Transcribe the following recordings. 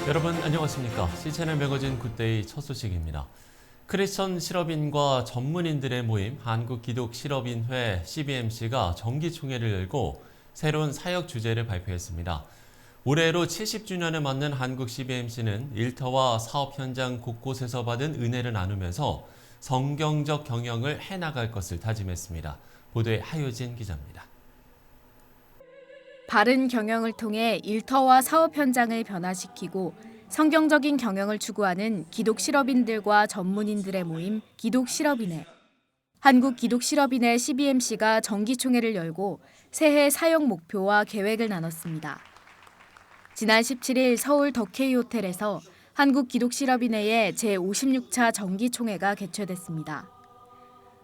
여러분 안녕하십니까? CGN 매거진 굿데이 첫 소식입니다. 크리스천 실업인과 전문인들의 모임 한국기독실업인회 CBMC가 정기총회를 열고 새로운 사역 주제를 발표했습니다. 올해로 70주년을 맞는 한국 CBMC는 일터와 사업 현장 곳곳에서 받은 은혜를 나누면서 성경적 경영을 해나갈 것을 다짐했습니다. 보도에 하효진 기자입니다. 바른 경영을 통해 일터와 사업 현장을 변화시키고 성경적인 경영을 추구하는 기독실업인들과 전문인들의 모임 기독실업인회. 한국기독실업인회 CBMC가 정기총회를 열고 새해 사역 목표와 계획을 나눴습니다. 지난 17일 서울 덕케이 호텔에서 한국기독실업인회의 제56차 정기총회가 개최됐습니다.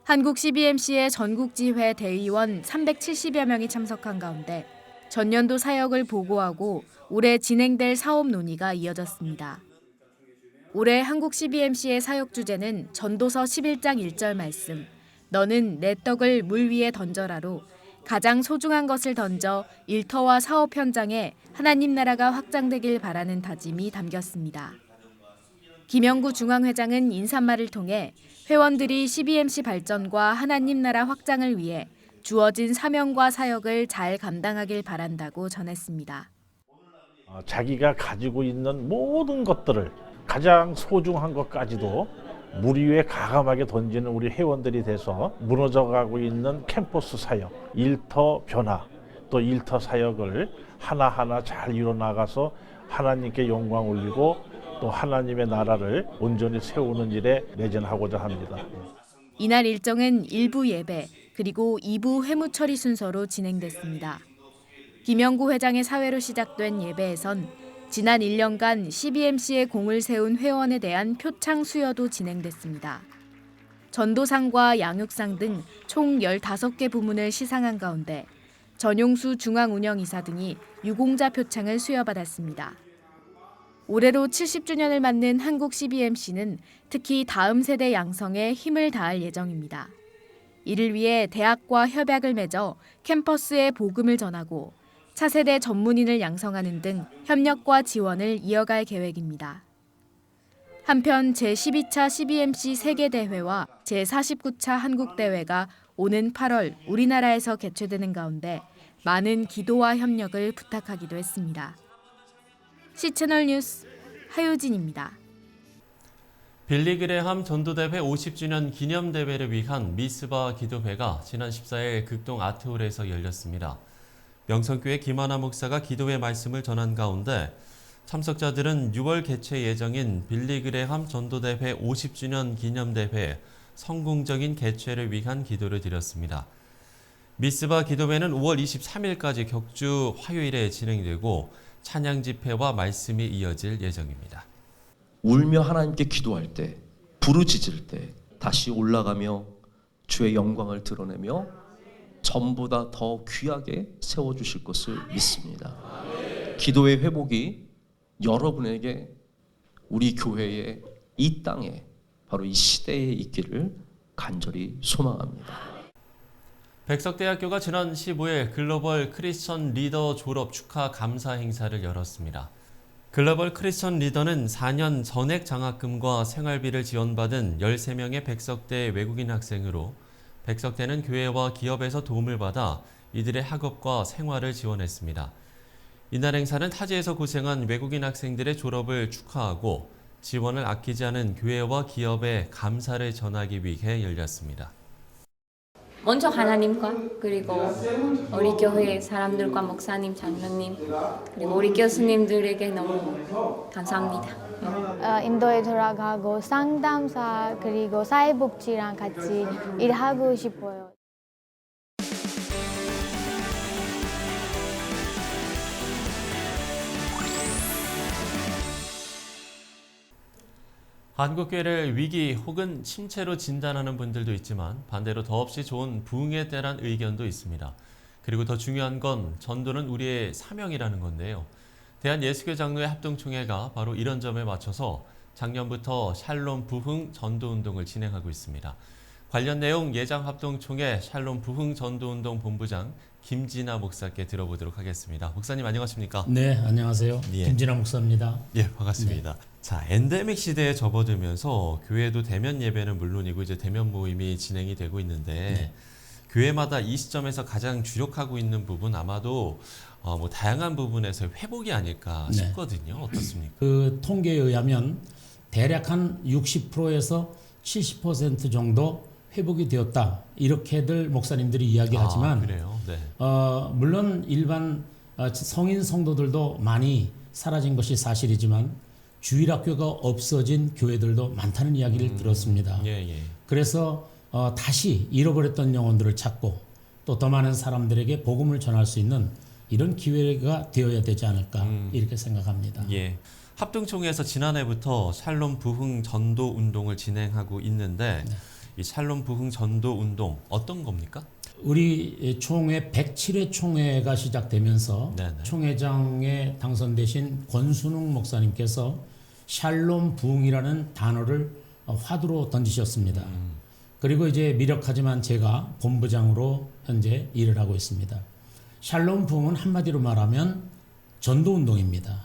한국 CBMC의 전국지회 대의원 370여 명이 참석한 가운데 전년도 사역을 보고하고 올해 진행될 사업 논의가 이어졌습니다. 올해 한국 CBMC의 사역 주제는 전도서 11장 1절 말씀, 너는 내 떡을 물 위에 던져라로 가장 소중한 것을 던져 일터와 사업 현장에 하나님 나라가 확장되길 바라는 다짐이 담겼습니다. 김영구 중앙회장은 인사말을 통해 회원들이 CBMC 발전과 하나님 나라 확장을 위해 주어진 사명과 사역을 잘 감당하길 바란다고 전했습니다. 자기가 가지고 있는 모든 것들을 가장 소중한 것까지도 물 위에 가감하게 던지는 우리 회원들이 돼서 무너져가고 있는 캠퍼스 사역, 일터 변화, 또 일터 사역을 하나하나 잘 이뤄나가서 하나님께 영광 올리고 또 하나님의 나라를 온전히 세우는 일에 매진하고자 합니다. 이날 일정은 1부 예배, 그리고 2부 회무처리 순서로 진행됐습니다. 김영구 회장의 사회로 시작된 예배에선 지난 1년간 CBMC의 공을 세운 회원에 대한 표창 수여도 진행됐습니다. 전도상과 양육상 등 총 15개 부문을 시상한 가운데 전용수 중앙운영이사 등이 유공자 표창을 수여받았습니다. 올해로 70주년을 맞는 한국 CBMC는 특히 다음 세대 양성에 힘을 다할 예정입니다. 이를 위해 대학과 협약을 맺어 캠퍼스에 복음을 전하고 차세대 전문인을 양성하는 등 협력과 지원을 이어갈 계획입니다. 한편 제12차 CBMC 세계대회와 제49차 한국대회가 오는 8월 우리나라에서 개최되는 가운데 많은 기도와 협력을 부탁하기도 했습니다. CCNN 뉴스 하효진입니다. 빌리 그레함 전도대회 50주년 기념대회를 위한 미스바 기도회가 지난 14일 극동 아트홀에서 열렸습니다. 명성교회 김하나 목사가 기도회 말씀을 전한 가운데 참석자들은 6월 개최 예정인 빌리 그레함 전도대회 50주년 기념대회 성공적인 개최를 위한 기도를 드렸습니다. 미스바 기도회는 5월 23일까지 격주 화요일에 진행되고 찬양 집회와 말씀이 이어질 예정입니다. 울며 하나님께 기도할 때, 부르짖을 때 다시 올라가며 주의 영광을 드러내며 전보다 더 귀하게 세워주실 것을 믿습니다. 기도의 회복이 여러분에게 우리 교회의 이 땅에 바로 이 시대에 있기를 간절히 소망합니다. 백석대학교가 지난 15일 글로벌 크리스천 리더 졸업 축하 감사 행사를 열었습니다. 글로벌 크리스천 리더는 4년 전액 장학금과 생활비를 지원받은 13명의 백석대 외국인 학생으로 백석대는 교회와 기업에서 도움을 받아 이들의 학업과 생활을 지원했습니다. 이날 행사는 타지에서 고생한 외국인 학생들의 졸업을 축하하고 지원을 아끼지 않은 교회와 기업에 감사를 전하기 위해 열렸습니다. 먼저 하나님과 그리고 우리 교회 사람들과 목사님, 장로님 그리고 우리 교수님들에게 너무 감사합니다. 인도에 돌아가고 상담사 그리고 사회복지랑 같이 일하고 싶어요. 한국교회를 위기 혹은 침체로 진단하는 분들도 있지만 반대로 더없이 좋은 부흥의 때란 의견도 있습니다. 그리고 더 중요한 건 전도는 우리의 사명이라는 건데요. 대한예수교 장로회 합동총회가 바로 이런 점에 맞춰서 작년부터 샬롬 부흥 전도운동을 진행하고 있습니다. 관련 내용 예장합동총회 샬롬 부흥 전도운동 본부장 김진아 목사께 들어보도록 하겠습니다. 목사님 안녕하십니까? 네, 안녕하세요. 예. 김진아 목사입니다. 예, 반갑습니다. 자, 엔데믹 시대에 접어들면서 교회도 대면 예배는 물론이고 이제 대면 모임이 진행이 되고 있는데 네. 교회마다 이 시점에서 가장 주력하고 있는 부분 아마도 뭐 다양한 부분에서 회복이 아닐까 네. 싶거든요. 어떻습니까? 그 통계에 의하면 대략 한 60%에서 70% 정도 회복이 되었다. 이렇게들 목사님들이 이야기하지만 그래요? 네. 물론 일반 성인 성도들도 많이 사라진 것이 사실이지만 주일학교가 없어진 교회들도 많다는 이야기를 들었습니다. 예, 예. 그래서 다시 잃어버렸던 영혼들을 찾고 또 더 많은 사람들에게 복음을 전할 수 있는 이런 기회가 되어야 되지 않을까 이렇게 생각합니다. 예. 합동총회에서 지난해부터 샬롬 부흥 전도 운동을 진행하고 있는데 이 샬롬 부흥 전도 운동 어떤 겁니까? 우리 총회 107회 총회가 시작되면서 네네. 총회장에 당선되신 권순웅 목사님께서 샬롬 부흥이라는 단어를 화두로 던지셨습니다. 그리고 이제 미력하지만 제가 본부장으로 현재 일을 하고 있습니다. 샬롬 부흥은 한마디로 말하면 전도 운동입니다.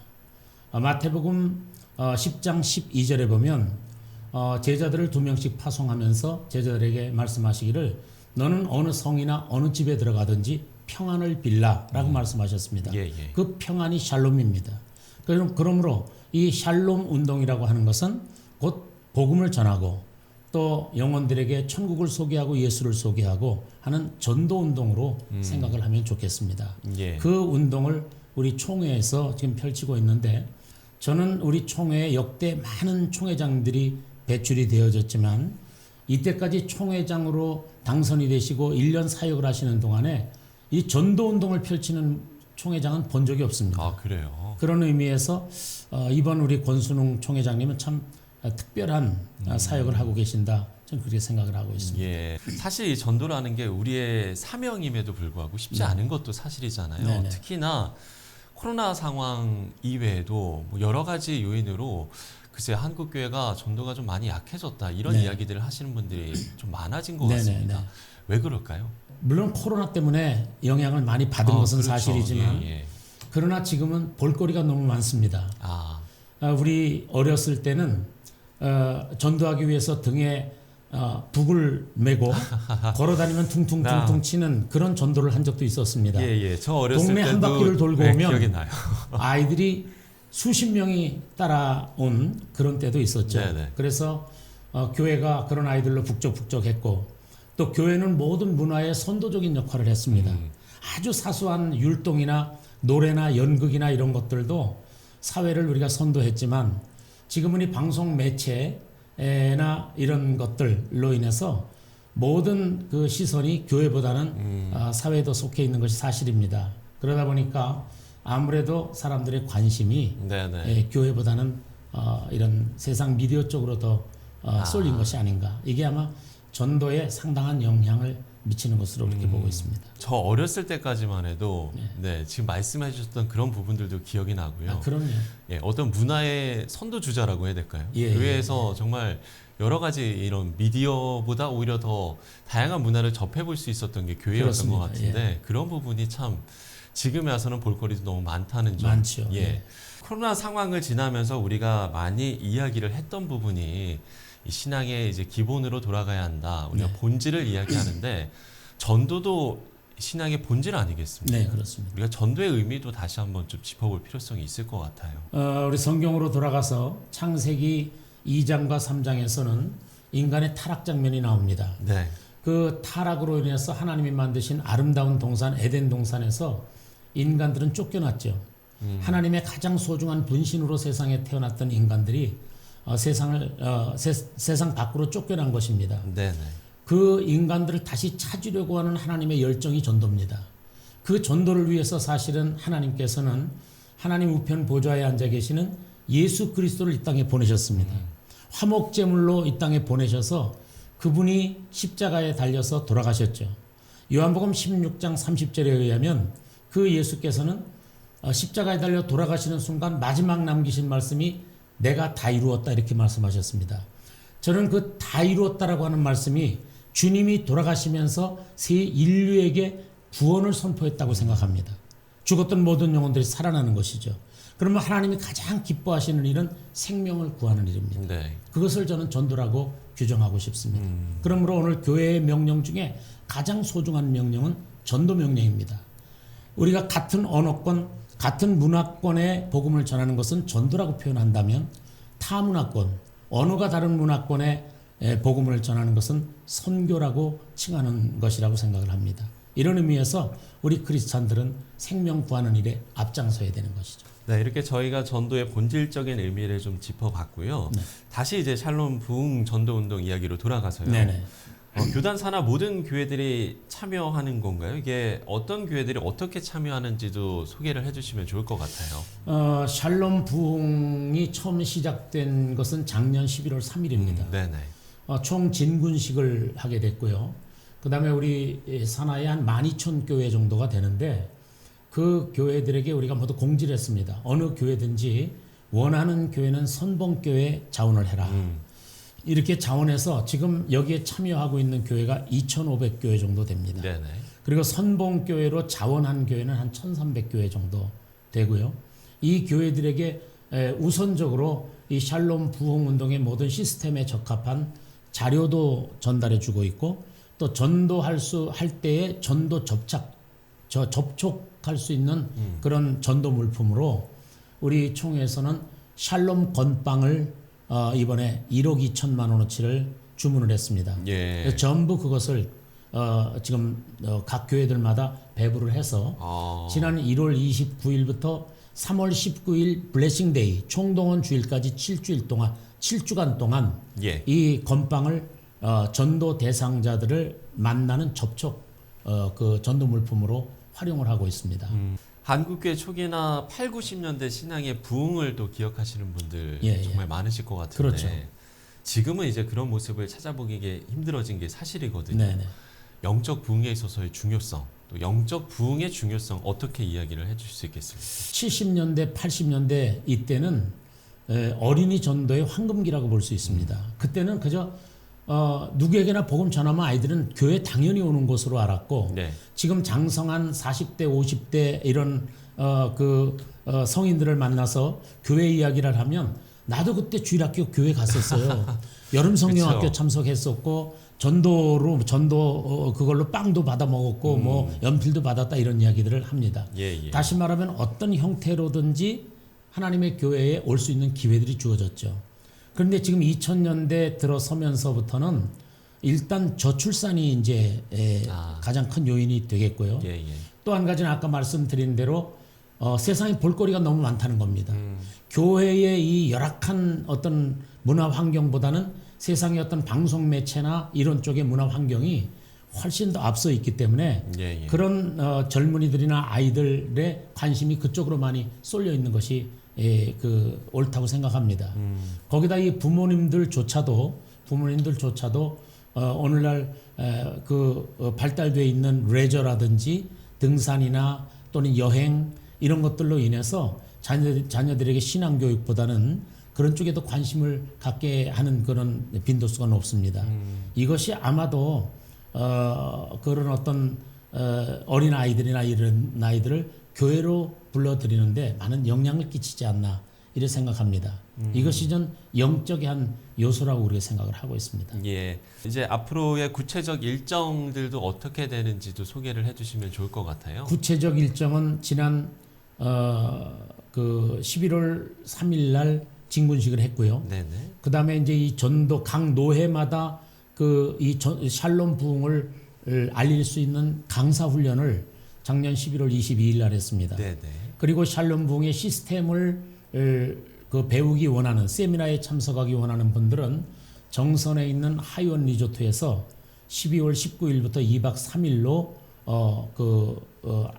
마태복음 10장 12절에 보면 제자들을 2명씩 파송하면서 제자들에게 말씀하시기를 너는 어느 성이나 어느 집에 들어가든지 평안을 빌라라고 말씀하셨습니다. 예, 예. 그 평안이 샬롬입니다. 그러므로 이 샬롬 운동이라고 하는 것은 곧 복음을 전하고 또 영혼들에게 천국을 소개하고 예수를 소개하고 하는 전도 운동으로 생각을 하면 좋겠습니다. 예. 그 운동을 우리 총회에서 지금 펼치고 있는데 저는 우리 총회에 역대 많은 총회장들이 배출이 되어졌지만 이때까지 총회장으로 당선이 되시고 1년 사역을 하시는 동안에 이 전도 운동을 펼치는 총회장은 본 적이 없습니다. 아, 그래요? 그런 의미에서 이번 우리 권순웅 총회장님은 참 특별한 사역을 하고 계신다. 저는 그렇게 생각을 하고 있습니다. 예. 사실 이 전도라는 게 우리의 사명임에도 불구하고 쉽지 않은 것도 사실이잖아요. 네네. 특히나 코로나 상황 이외에도 뭐 여러 가지 요인으로 글쎄 한국 교회가 전도가 좀 많이 약해졌다 이런 네. 이야기들을 하시는 분들이 좀 많아진 것 네네, 같습니다. 네. 왜 그럴까요? 물론 코로나 때문에 영향을 많이 받은 것은 그렇죠. 사실이지만 예, 예. 그러나 지금은 볼거리가 너무 많습니다. 아, 우리 어렸을 때는 전도하기 위해서 등에 북을 메고 걸어다니면 퉁퉁퉁퉁 치는 그런 전도를 한 적도 있었습니다. 예, 예. 저 어렸을 동네 때도 한 바퀴를 돌고 네, 오면 기억이 나요. 아이들이 수십 명이 따라온 그런 때도 있었죠. 네네. 그래서 교회가 그런 아이들로 북적북적했고 또 교회는 모든 문화의 선도적인 역할을 했습니다. 아주 사소한 율동이나 노래나 연극이나 이런 것들도 사회를 우리가 선도했지만 지금은 이 방송 매체나 이런 것들로 인해서 모든 그 시선이 교회보다는 사회에 더 속해 있는 것이 사실입니다. 그러다 보니까 아무래도 사람들의 관심이 네네. 교회보다는 이런 세상 미디어 쪽으로 더 쏠린 것이 아닌가. 이게 아마 전도에 상당한 영향을 미치는 것으로 그렇게 보고 있습니다. 저 어렸을 때까지만 해도 네, 지금 말씀해 주셨던 그런 부분들도 기억이 나고요. 그럼요. 예, 어떤 문화의 선도주자라고 해야 될까요? 예, 교회에서 정말 여러 가지 이런 미디어보다 오히려 더 다양한 문화를 접해볼 수 있었던 게 교회였던 그렇습니다. 것 같은데 그런 부분이 참 지금에 와서는 볼거리도 너무 많다는 점. 많죠. 예. 예. 코로나 상황을 지나면서 우리가 많이 이야기를 했던 부분이 이 신앙의 이제 기본으로 돌아가야 한다. 우리가 본질을 이야기하는데 전도도 신앙의 본질 아니겠습니까? 네, 그렇습니다. 우리가 전도의 의미도 다시 한번 좀 짚어볼 필요성이 있을 것 같아요. 우리 성경으로 돌아가서 창세기 2장과 3장에서는 인간의 타락 장면이 나옵니다. 네. 그 타락으로 인해서 하나님이 만드신 아름다운 동산 에덴 동산에서 인간들은 쫓겨났죠. 하나님의 가장 소중한 분신으로 세상에 태어났던 인간들이 세상 밖으로 쫓겨난 것입니다. 네네. 그 인간들을 다시 찾으려고 하는 하나님의 열정이 전도입니다. 그 전도를 위해서 사실은 하나님께서는 하나님 우편 보좌에 앉아 계시는 예수 그리스도를 이 땅에 보내셨습니다. 화목제물로 이 땅에 보내셔서 그분이 십자가에 달려서 돌아가셨죠. 요한복음 16장 30절에 의하면 그 예수께서는 십자가에 달려 돌아가시는 순간 마지막 남기신 말씀이 내가 다 이루었다 이렇게 말씀하셨습니다. 저는 그 다 이루었다라고 하는 말씀이 주님이 돌아가시면서 새 인류에게 구원을 선포했다고 생각합니다. 죽었던 모든 영혼들이 살아나는 것이죠. 그러면 하나님이 가장 기뻐하시는 일은 생명을 구하는 일입니다. 네. 그것을 저는 전도라고 규정하고 싶습니다. 그러므로 오늘 교회의 명령 중에 가장 소중한 명령은 전도 명령입니다. 우리가 같은 언어권, 같은 문화권의 복음을 전하는 것은 전도라고 표현한다면 타 문화권, 언어가 다른 문화권의 복음을 전하는 것은 선교라고 칭하는 것이라고 생각을 합니다. 이런 의미에서 우리 크리스찬들은 생명 구하는 일에 앞장서야 되는 것이죠. 네, 이렇게 저희가 전도의 본질적인 의미를 좀 짚어봤고요. 네. 다시 이제 샬롬 부흥 전도 운동 이야기로 돌아가서요. 네네. 교단 산하 모든 교회들이 참여하는 건가요? 이게 어떤 교회들이 어떻게 참여하는지도 소개를 해주시면 좋을 것 같아요. 샬롬 부흥이 처음 시작된 것은 작년 11월 3일입니다. 네네. 총 진군식을 하게 됐고요. 그 다음에 우리 산하에 한 12,000교회 정도가 되는데 그 교회들에게 우리가 모두 공지를 했습니다. 어느 교회든지 원하는 교회는 선봉교회 자원을 해라. 이렇게 자원해서 지금 여기에 참여하고 있는 교회가 2,500교회 정도 됩니다. 네네. 그리고 선봉교회로 자원한 교회는 한 1,300교회 정도 되고요. 이 교회들에게 우선적으로 이 샬롬 부흥 운동의 모든 시스템에 적합한 자료도 전달해 주고 있고 또 전도할 때에 전도 접촉할 수 있는 그런 전도 물품으로 우리 총회에서는 샬롬 건빵을 이번에 1억 2천만 원어치를 주문을 했습니다. 예. 전부 그것을 지금 각 교회들마다 배부를 해서 지난 1월 29일부터 3월 19일 블레싱데이 총동원 주일까지 7주간 동안 예. 이 건빵을 전도 대상자들을 만나는 접촉 그 전도 물품으로 활용을 하고 있습니다. 한국교회 초기나 8, 90년대 신앙의 부흥을 또 기억하시는 분들 정말 많으실 것 같은데 그렇죠. 지금은 이제 그런 모습을 찾아보기 힘들어진 게 사실이거든요. 네네. 영적 부흥에 있어서의 중요성, 또 영적 부흥의 중요성 어떻게 이야기를 해주실 수 있겠습니까? 70년대, 80년대 이때는 어린이 전도의 황금기라고 볼 수 있습니다. 그때는 그저 누구에게나 복음 전하면 아이들은 교회 당연히 오는 것으로 알았고 네. 지금 장성한 40대, 50대 이런 성인들을 만나서 교회 이야기를 하면 나도 그때 주일학교 교회 갔었어요. 여름 성령학교 그쵸. 참석했었고 전도 그걸로 빵도 받아 먹었고 뭐 연필도 받았다 이런 이야기들을 합니다. 예. 다시 말하면 어떤 형태로든지 하나님의 교회에 올 수 있는 기회들이 주어졌죠. 그런데 지금 2000년대 들어서면서부터는 일단 저출산이 이제 가장 큰 요인이 되겠고요. 예. 또 한 가지는 아까 말씀드린 대로 세상에 볼거리가 너무 많다는 겁니다. 교회의 이 열악한 어떤 문화 환경보다는 세상의 어떤 방송 매체나 이런 쪽의 문화 환경이 훨씬 더 앞서 있기 때문에 예. 그런 젊은이들이나 아이들의 관심이 그쪽으로 많이 쏠려 있는 것이 옳다고 생각합니다. 거기다 이 부모님들조차도 오늘날 발달되어 있는 레저라든지 등산이나 또는 여행 이런 것들로 인해서 자녀들에게 신앙 교육보다는 그런 쪽에도 관심을 갖게 하는 그런 빈도수가 높습니다. 이것이 아마도 그런 어떤 어린 아이들이나 이런 아이들을 교회로 불러들이는데 많은 영향을 끼치지 않나 이렇게 생각합니다. 이것이 전 영적의 한 요소라고 우리가 생각을 하고 있습니다. 예. 이제 앞으로의 구체적 일정들도 어떻게 되는지도 소개를 해주시면 좋을 것 같아요. 구체적 일정은 지난 11월 3일 날 진군식을 했고요. 네네. 그 다음에 이제 이 전도 각 노회마다 이 샬롬 부흥을 알릴 수 있는 강사 훈련을 작년 11월 22일 날 했습니다. 네네. 그리고 샬롬 부흥의 시스템을 배우기 원하는 세미나에 참석하기 원하는 분들은 정선에 있는 하이원 리조트에서 12월 19일부터 2박 3일로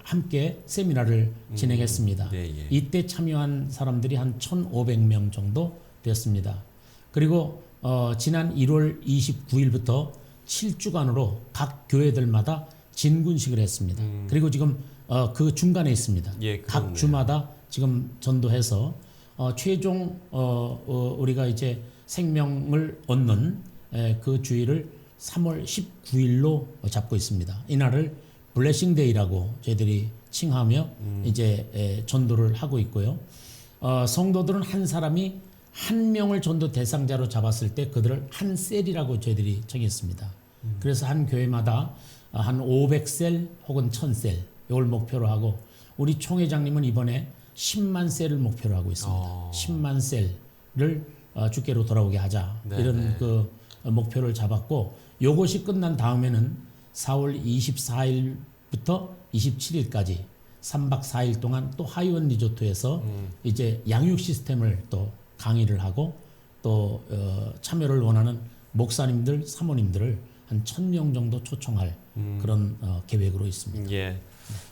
함께 세미나를 진행했습니다. 예. 이때 참여한 사람들이 한 1,500명 정도 됐습니다. 그리고 지난 1월 29일부터 7주간으로 각 교회들마다 진군식을 했습니다. 그리고 지금 그 중간에 있습니다. 예, 각 주마다 지금 전도해서 최종 우리가 이제 생명을 얻는 그 주일을 3월 19일로 잡고 있습니다. 이날을 블레싱 데이라고 저희들이 칭하며 이제 전도를 하고 있고요. 성도들은 한 사람이 한 명을 전도 대상자로 잡았을 때 그들을 한 셀이라고 저희들이 정했습니다. 그래서 한 교회마다 한 500셀 혹은 1000셀 이걸 목표로 하고 우리 총회장님은 이번에 10만 셀을 목표로 하고 있습니다. 10만 셀을 주께로 돌아오게 하자. 네, 이런 네. 그 목표를 잡았고 요것이 끝난 다음에는 4월 24일부터 27일까지 3박 4일 동안 또 하이원 리조트에서 이제 양육 시스템을 또 강의를 하고 또 참여를 원하는 목사님들, 사모님들을 한 1000명 정도 초청할 그런 계획으로 있습니다. 예.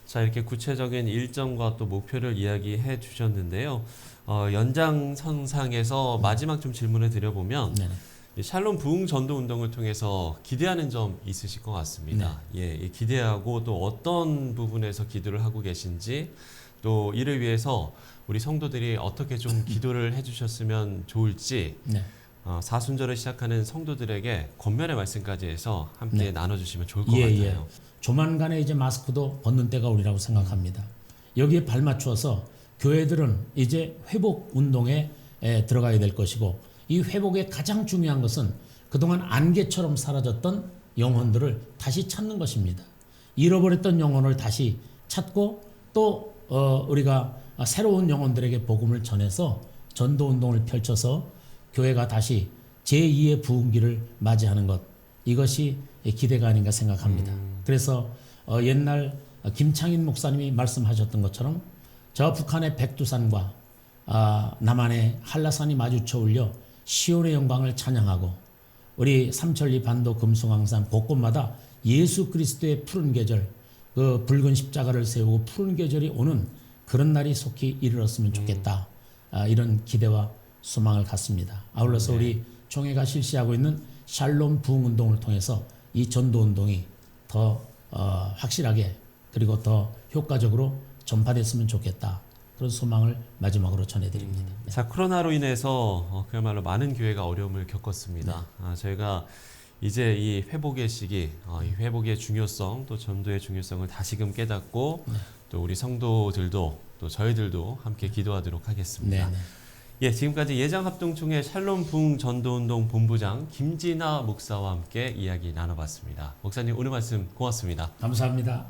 자, 이렇게 구체적인 일정과 또 목표를 이야기해 주셨는데요. 연장선상에서 마지막 좀 질문을 드려보면 네네. 이 샬롬 부흥 전도 운동을 통해서 기대하는 점 있으실 것 같습니다. 예, 이 기대하고 또 어떤 부분에서 기도를 하고 계신지 또 이를 위해서 우리 성도들이 어떻게 좀 기도를 해주셨으면 좋을지 네. 사순절을 시작하는 성도들에게 권면의 말씀까지 해서 함께 네. 나눠주시면 좋을 것 예. 같아요. 조만간에 이제 마스크도 벗는 때가 오리라고 생각합니다. 여기에 발맞추어서 교회들은 이제 회복 운동에 들어가야 될 것이고 이 회복의 가장 중요한 것은 그동안 안개처럼 사라졌던 영혼들을 다시 찾는 것입니다. 잃어버렸던 영혼을 다시 찾고 또 우리가 새로운 영혼들에게 복음을 전해서 전도 운동을 펼쳐서 교회가 다시 제2의 부흥기를 맞이하는 것, 이것이 기대가 아닌가 생각합니다. 그래서 옛날 김창인 목사님이 말씀하셨던 것처럼 저 북한의 백두산과 남한의 한라산이 마주쳐 올려 시온의 영광을 찬양하고 우리 삼천리 반도 금송황산 곳곳마다 예수 그리스도의 푸른 계절, 그 붉은 십자가를 세우고 푸른 계절이 오는 그런 날이 속히 이르렀으면 좋겠다. 이런 기대와 소망을 갖습니다. 아울러서 우리 총회가 실시하고 있는 샬롬 부흥 운동을 통해서 이 전도 운동이 더 확실하게 그리고 더 효과적으로 전파됐으면 좋겠다. 그런 소망을 마지막으로 전해드립니다. 네. 자, 코로나로 인해서 그야말로 많은 교회가 어려움을 겪었습니다. 저희가 이제 이 회복의 시기, 이 회복의 중요성, 또 전도의 중요성을 다시금 깨닫고 또 우리 성도들도 또 저희들도 함께 기도하도록 하겠습니다. 네. 예, 지금까지 예장합동총회 샬롬 부흥 전도운동 본부장 김진아 목사와 함께 이야기 나눠봤습니다. 목사님 오늘 말씀 고맙습니다. 감사합니다.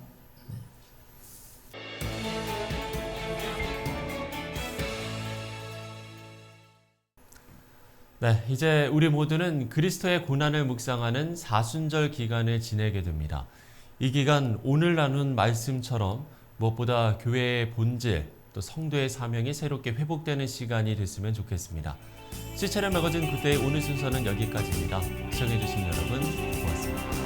네, 이제 우리 모두는 그리스도의 고난을 묵상하는 사순절 기간을 지내게 됩니다. 이 기간 오늘 나눈 말씀처럼 무엇보다 교회의 본질, 또 성도의 사명이 새롭게 회복되는 시간이 됐으면 좋겠습니다. 시체를 매거진 그때의 오늘 순서는 여기까지입니다. 시청해주신 여러분 고맙습니다.